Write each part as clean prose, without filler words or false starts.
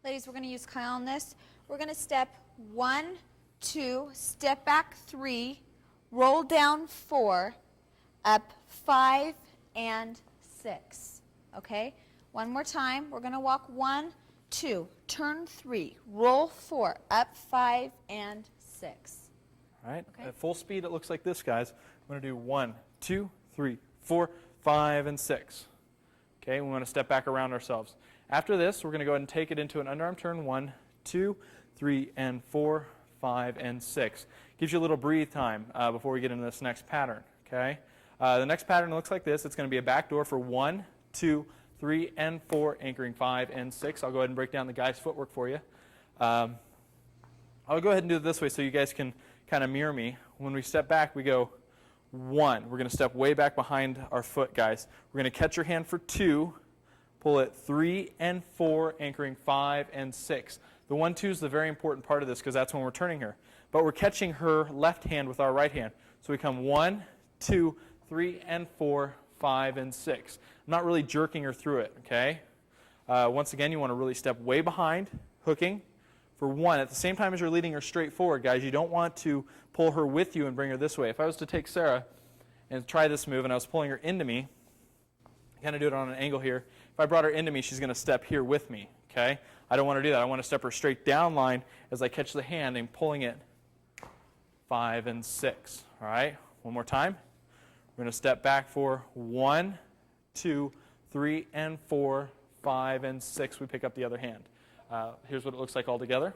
Ladies, we're going to use Kyle on this. We're going to step 1, 2, step back 3, roll down 4, up 5 and 6. Okay? One more time. We're going to walk 1, 2, turn 3, roll 4, up 5 and 6. All right. Okay. At full speed, it looks like this, guys. I'm going to do 1, 2, 3, 4, 5, and 6. Okay, we want to step back around ourselves. After this, we're going to go ahead and take it into an underarm turn. 1, 2, 3, and 4, 5, and 6. Gives you a little breathe time before we get into this next pattern. Okay. The next pattern looks like this. It's going to be a back door for 1, 2, 3, and 4, anchoring 5 and 6. I'll go ahead and break down the guy's footwork for you. I'll go ahead and do it this way so you guys can kind of mirror me. When we step back, we go 1. We're going to step way back behind our foot, guys. We're going to catch your hand for 2, pull it 3 and 4, anchoring 5 and 6. The 1, 2 is the very important part of this because that's when we're turning her. But we're catching her left hand with our right hand. So we come 1, 2, 3, and 4, 5, and 6. I'm not really jerking her through it, okay? Once again, you want to really step way behind, hooking for 1. At the same time as you're leading her straight forward, guys, you don't want to pull her with you and bring her this way. If I was to take Sarah and try this move and I was pulling her into me, kind of do it on an angle here. If I brought her into me, she's going to step here with me, okay? I don't want to do that. I want to step her straight down line as I catch the hand and pulling it 5 and 6, all right? One more time. We're going to step back for 1, 2, 3, and 4, 5, and 6. We pick up the other hand. Here's what it looks like all together.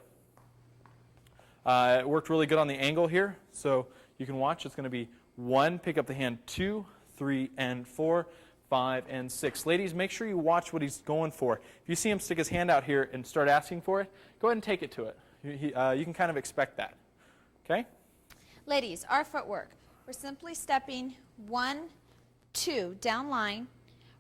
It worked really good on the angle here, so you can watch. It's going to be 1, pick up the hand, 2, 3, and 4, 5, and 6. Ladies, make sure you watch what he's going for. If you see him stick his hand out here and start asking for it, go ahead and take it to it. You can kind of expect that. Okay? Ladies, our footwork. We're simply stepping 1, 2, down line.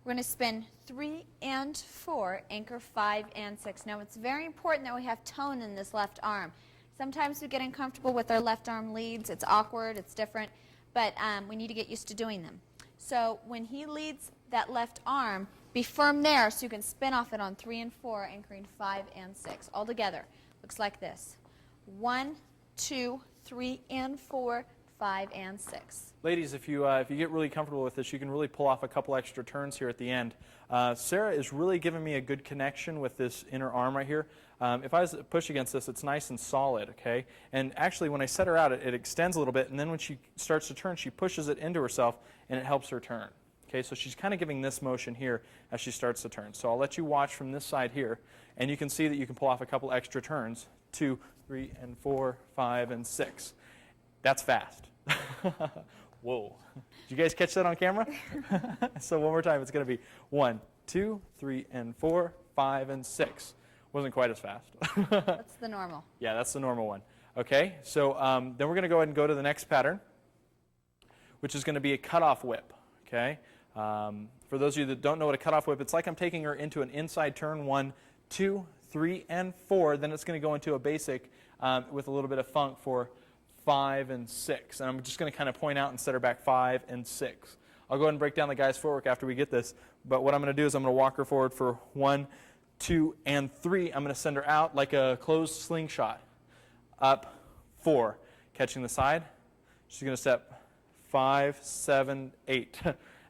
We're going to spin 3 and 4, anchor 5 and 6. Now, it's very important that we have tone in this left arm. Sometimes we get uncomfortable with our left arm leads. It's awkward. It's different. But we need to get used to doing them. So when he leads that left arm, be firm there so you can spin off it on 3 and 4, anchoring 5 and 6. All together. Looks like this. 1, 2, 3, and 4, 5, and 6. Ladies, if you get really comfortable with this, you can really pull off a couple extra turns here at the end. Sarah is really giving me a good connection with this inner arm right here. If I was to push against this, it's nice and solid, okay? And actually, when I set her out, it extends a little bit, and then when she starts to turn, she pushes it into herself, and it helps her turn. Okay, so she's kind of giving this motion here as she starts to turn. So I'll let you watch from this side here, and you can see that you can pull off a couple extra turns, 2, 3, and 4, 5, and 6. That's fast. Whoa. Did you guys catch that on camera? So one more time, it's going to be 1, 2, 3, and 4, 5, and 6. Wasn't quite as fast. That's the normal. Yeah, that's the normal one. Okay, so then we're going to go ahead and go to the next pattern, which is going to be a cutoff whip. Okay, for those of you that don't know what a cutoff whip, it's like I'm taking her into an inside turn, 1, 2, 3, and 4. Then it's going to go into a basic with a little bit of funk for 5 and 6. And I'm just going to kind of point out and set her back 5 and 6. I'll go ahead and break down the guy's footwork after we get this. But what I'm going to do is I'm going to walk her forward for 1, 2, and 3. I'm going to send her out like a closed slingshot. Up, 4. Catching the side. She's going to step 5, 7, 8.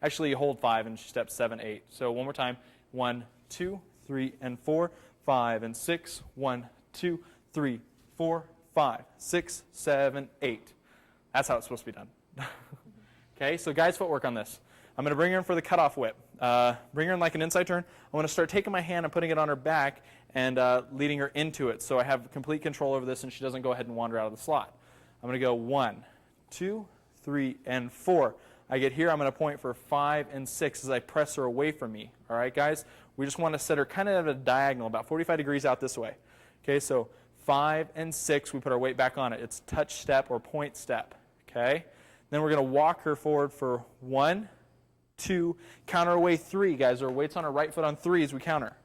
Actually, you hold 5 and she steps 7, 8. So one more time. 1, 2, 3, and 4. 5 and 6. 1, 2, 3, 4, 5, 6, 7, 8. That's how it's supposed to be done. Okay, so guys, footwork on this. I'm going to bring her in for the cutoff whip. Bring her in like an inside turn. I'm going to start taking my hand and putting it on her back and leading her into it so I have complete control over this and she doesn't go ahead and wander out of the slot. I'm going to go 1, 2, 3, and 4. I get here, I'm going to point for 5 and 6 as I press her away from me. All right, guys? We just want to set her kind of at a diagonal, about 45 degrees out this way. Okay, so 5 and 6, we put our weight back on it. It's touch step or point step. Okay? Then we're going to walk her forward for 1, 2, counter away 3, guys. Our weight's on her right foot on 3 as we counter.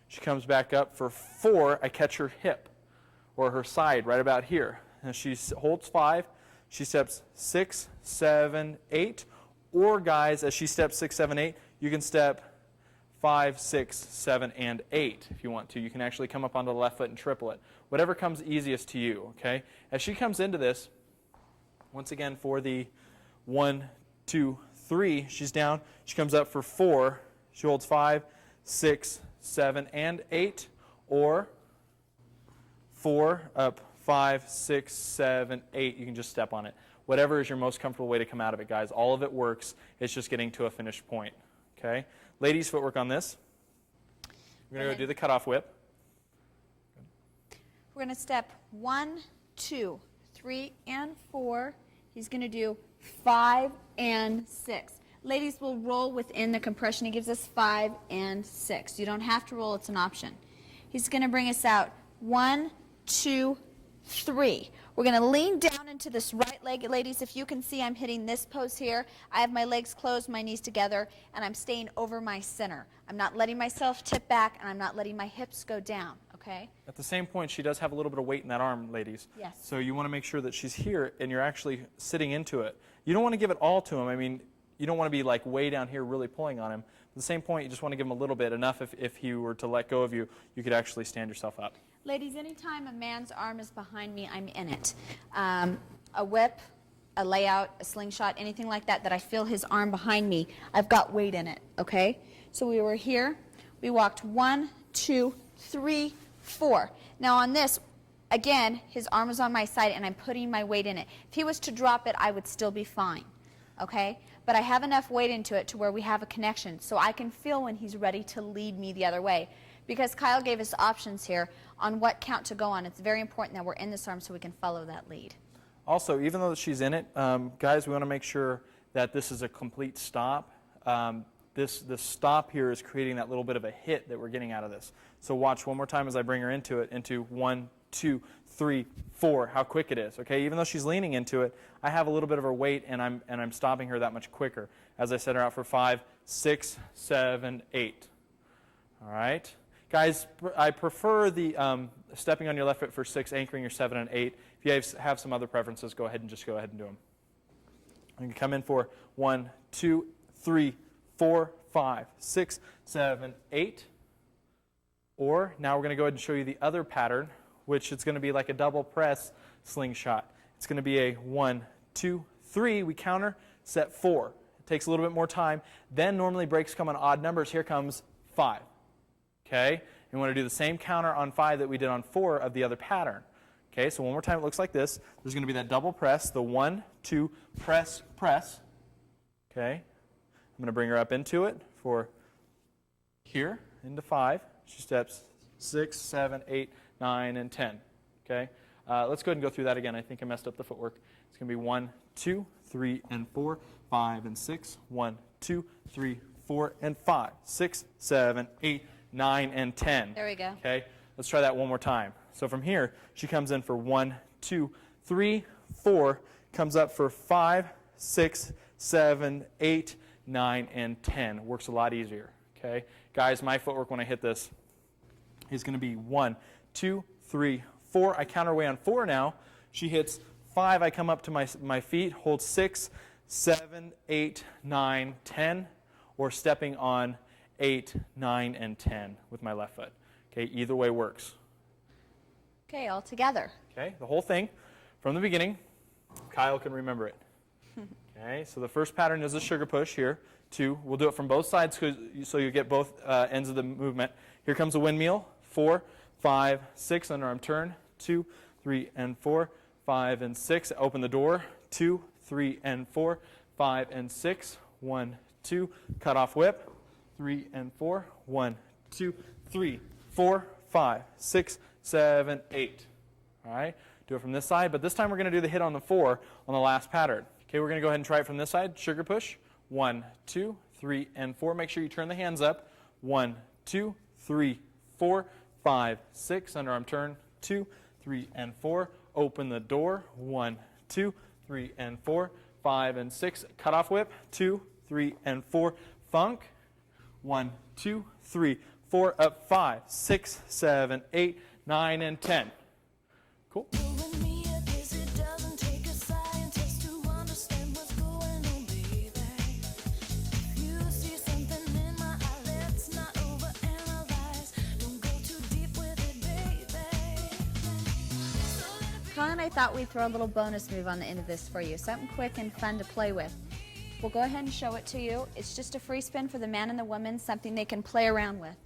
She comes back up for 4. I catch her hip or her side right about here. And she holds 5. She steps 6, 7, 8. Or, guys, as she steps 6, 7, 8, you can step 5, 6, 7, and 8 if you want to. You can actually come up onto the left foot and triple it. Whatever comes easiest to you, okay? As she comes into this, once again for the 1, 2, 3, she's down. She comes up for 4. She holds 5, 6, 7, and 8, or 4, up, 5, 6, 7, 8. You can just step on it. Whatever is your most comfortable way to come out of it, guys. All of it works. It's just getting to a finished point. Okay? Ladies' footwork on this. We're going to go do the cutoff whip. We're going to step 1, 2, 3, and 4. He's going to do 5 and 6. Ladies will roll within the compression. He gives us 5 and 6. You don't have to roll. It's an option. He's going to bring us out 1, 2, 3. We're going to lean down into this right leg. Ladies, if you can see, I'm hitting this pose here. I have my legs closed, my knees together, and I'm staying over my center. I'm not letting myself tip back, and I'm not letting my hips go down, okay? At the same point, she does have a little bit of weight in that arm, ladies. Yes. So you want to make sure that she's here, and you're actually sitting into it. You don't want to give it all to him. I mean, you don't want to be like way down here really pulling on him. At the same point, you just want to give him a little bit, enough if he were to let go of you, you could actually stand yourself up. Ladies, anytime a man's arm is behind me, I'm in it. A whip, a layout, a slingshot, anything like that, that I feel his arm behind me, I've got weight in it, okay? So we were here. We walked 1, 2, 3, 4. Now on this, again, his arm is on my side, and I'm putting my weight in it. If he was to drop it, I would still be fine, okay? But I have enough weight into it to where we have a connection, so I can feel when he's ready to lead me the other way. Because Kyle gave us options here on what count to go on. It's very important that we're in this arm so we can follow that lead. Also, even though she's in it, guys, we want to make sure that this is a complete stop. This stop here is creating that little bit of a hit that we're getting out of this. So watch one more time as I bring her into it, into 1, 2, 3, 4, how quick it is. Okay, even though she's leaning into it, I have a little bit of her weight, and I'm stopping her that much quicker as I set her out for 5, 6, 7, 8. All right. Guys, I prefer the stepping on your left foot for 6, anchoring your 7 and 8. If you have some other preferences, go ahead and just go ahead and do them. You can come in for 1, 2, 3, 4, 5, 6, 7, 8. Or now we're going to go ahead and show you the other pattern, which it's going to be like a double press slingshot. It's going to be a 1, 2, 3. We counter, set 4. It takes a little bit more time. Then normally breaks come on odd numbers. Here comes 5. Okay? And we want to do the same counter on 5 that we did on 4 of the other pattern. Okay, so one more time it looks like this. There's going to be that double press, the 1, 2, press, press. Okay? I'm going to bring her up into it for here, into 5. She steps 6, 7, 8, 9, and 10. Okay? Let's go ahead and go through that again. I think I messed up the footwork. It's going to be 1, 2, 3, and 4, 5, and 6. 1, 2, 3, 4, and 5. 6, 7, 8, 9, and 10. There we go. Okay, let's try that one more time. So from here, she comes in for 1, 2, 3, 4, comes up for 5, 6, 7, 8, 9, and 10. Works a lot easier. Okay, guys, my footwork when I hit this is going to be 1, 2, 3, 4. I counter away on 4 now. She hits 5. I come up to my feet, hold 6, 7, 8, 9, 10, or stepping on 8, 9, and 10 with my left foot. Okay, either way works. Okay, all together. Okay, the whole thing from the beginning. Kyle can remember it. Okay, so the first pattern is a sugar push here. 2. We'll do it from both sides so you get both ends of the movement. Here comes a windmill. 4, 5, 6, underarm turn. 2, 3, and 4, 5, and 6. Open the door. 2, 3, and 4, 5, and 6. 1, 2. Cut off whip. 3 and 4. 1, 2, 3, 4, 5, 6, 7, 8. All right, do it from this side, but this time we're going to do the hit on the 4 on the last pattern. Okay, we're going to go ahead and try it from this side. Sugar push. 1, 2, 3, and 4. Make sure you turn the hands up. 1, 2, 3, 4, 5, 6. Underarm turn. 2, 3, and 4. Open the door. 1, 2, 3, and 4, 5, and 6. Cut off whip. 2, 3, and 4. Funk. 1, 2, 3, 4, up 5, 6, 7, 8, 9, and 10. Cool. Colin and I thought we'd throw a little bonus move on the end of this for you, something quick and fun to play with. We'll go ahead and show it to you. It's just a free spin for the man and the woman, something they can play around with.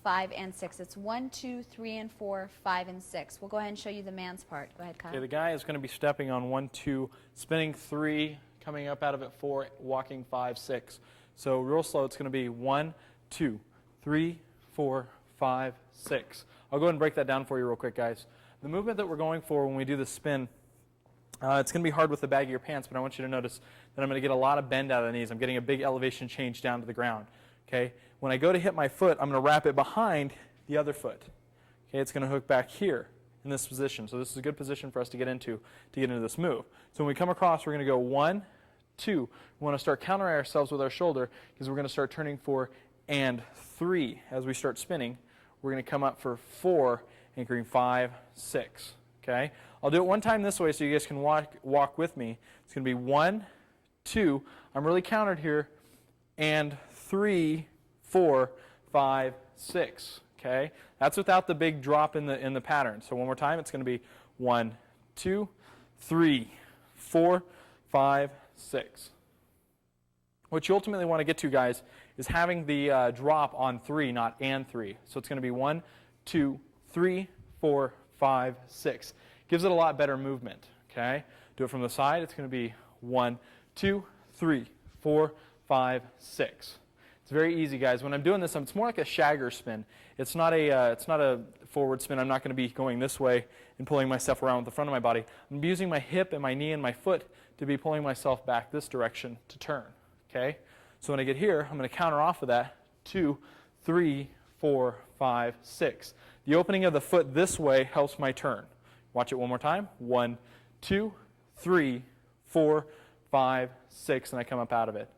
5 and 6. It's 1, 2, 3, and 4, 5, and 6. We'll go ahead and show you the man's part. Go ahead, Kyle. Okay, the guy is going to be stepping on 1, 2, spinning 3, coming up out of it 4, walking 5, 6. So real slow, it's going to be 1, 2, 3, 4, 5, 6. I'll go ahead and break that down for you real quick, guys. The movement that we're going for when we do the spin, it's going to be hard with the bag of your pants, but I want you to notice that I'm going to get a lot of bend out of the knees. I'm getting a big elevation change down to the ground. Okay? When I go to hit my foot, I'm going to wrap it behind the other foot. Okay? It's going to hook back here in this position. So this is a good position for us to get into this move. So when we come across, we're going to go 1, 2. We want to start countering ourselves with our shoulder because we're going to start turning 4 and 3. As we start spinning, we're going to come up for 4, anchoring 5, 6. Okay? I'll do it one time this way so you guys can walk with me. It's going to be 1, 2. I'm really countered here. And 3, 4, 5, 6. Okay? That's without the big drop in the pattern. So one more time, it's going to be 1, 2, 3, 4, 5, 6. What you ultimately want to get to, guys, is having the drop on 3, not and 3. So it's going to be 1, 2, 3, 4, 5, 6. Gives it a lot better movement. Okay? Do it from the side. It's going to be 1, 2, 3, 4, 5, 6. It's very easy, guys. When I'm doing this, it's more like a shagger spin. It's not a forward spin. I'm not going to be going this way and pulling myself around with the front of my body. I'm using my hip and my knee and my foot to be pulling myself back this direction to turn. Okay? So when I get here, I'm going to counter off of that. 2, 3, 4, 5, 6. The opening of the foot this way helps my turn. Watch it one more time. 1, 2, 3, 4, 5, 6, and I come up out of it.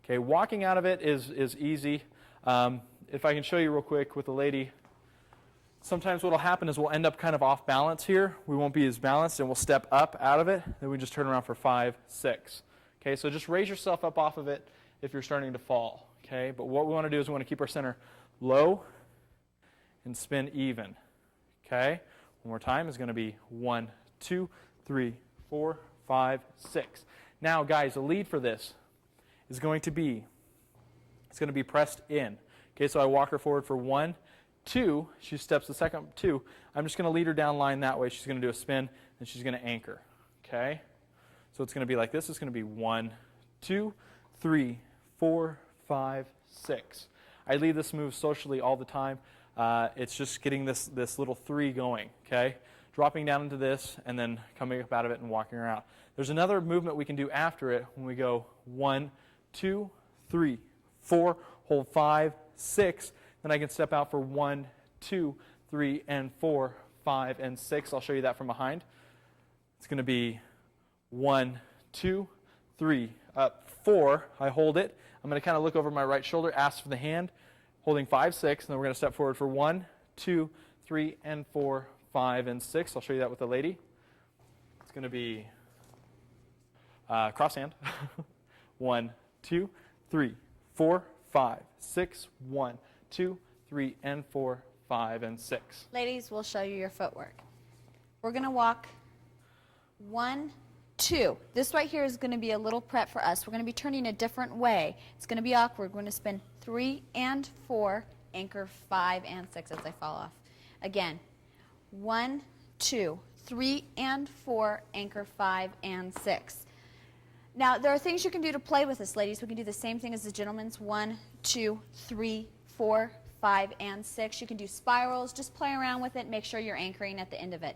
Okay, walking out of it is easy. If I can show you real quick with the lady, sometimes what will happen is we'll end up kind of off balance here. We won't be as balanced, and we'll step up out of it. Then we just turn around for 5, 6. Okay, so just raise yourself up off of it if you're starting to fall. Okay, but what we want to do is we want to keep our center low and spin even. Okay, one more time is going to be 1, 2, 3, 4, 5, 6. Now, guys, the lead for this is going to be, it's going to be pressed in. Okay, so I walk her forward for 1, 2. She steps the second 2. I'm just going to lead her down line that way. She's going to do a spin, and she's going to anchor. Okay, so it's going to be like this. It's going to be 1, 2, 3, 4, 5, 6. I lead this move socially all the time. It's just getting this little 3 going, okay? Dropping down into this and then coming up out of it and walking her out. There's another movement we can do after it when we go 1, 2, 3, 4, hold 5, 6. Then I can step out for 1, 2, 3, and 4, 5, and 6. I'll show you that from behind. It's going to be 1, 2, 3, up, 4. I hold it. I'm going to kind of look over my right shoulder, ask for the hand, holding 5, 6, and then we're going to step forward for 1, 2, 3, and 4, 5, and 6. I'll show you that with the lady. It's going to be cross hand. 1, 2, 3, 4, 5, 6, 1, 2, 3, and 4, 5, and 6. Ladies, we'll show you your footwork. We're going to walk 1, 2. This right here is going to be a little prep for us. We're going to be turning a different way. It's going to be awkward. We're going to spin 3 and 4, anchor 5 and 6 as I fall off. Again, 1, 2, 3 and 4, anchor 5 and 6. Now, there are things you can do to play with this, ladies. We can do the same thing as the gentleman's 1, 2, 3, 4, 5, and 6. You can do spirals. Just play around with it. Make sure you're anchoring at the end of it.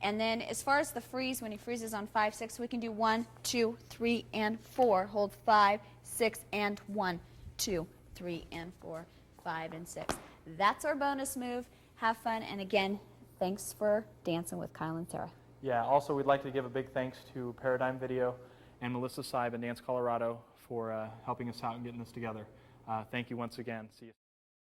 And then as far as the freeze, when he freezes on 5, 6, we can do 1, 2, 3, and 4. Hold 5, 6, and 1, 2, 3, and 4, 5, and 6. That's our bonus move. Have fun. And again, thanks for dancing with Kyle and Sarah. Yeah, also we'd like to give a big thanks to Paradigm Video and Melissa Seib and Dance Colorado for helping us out and getting this together. Thank you once again. See you.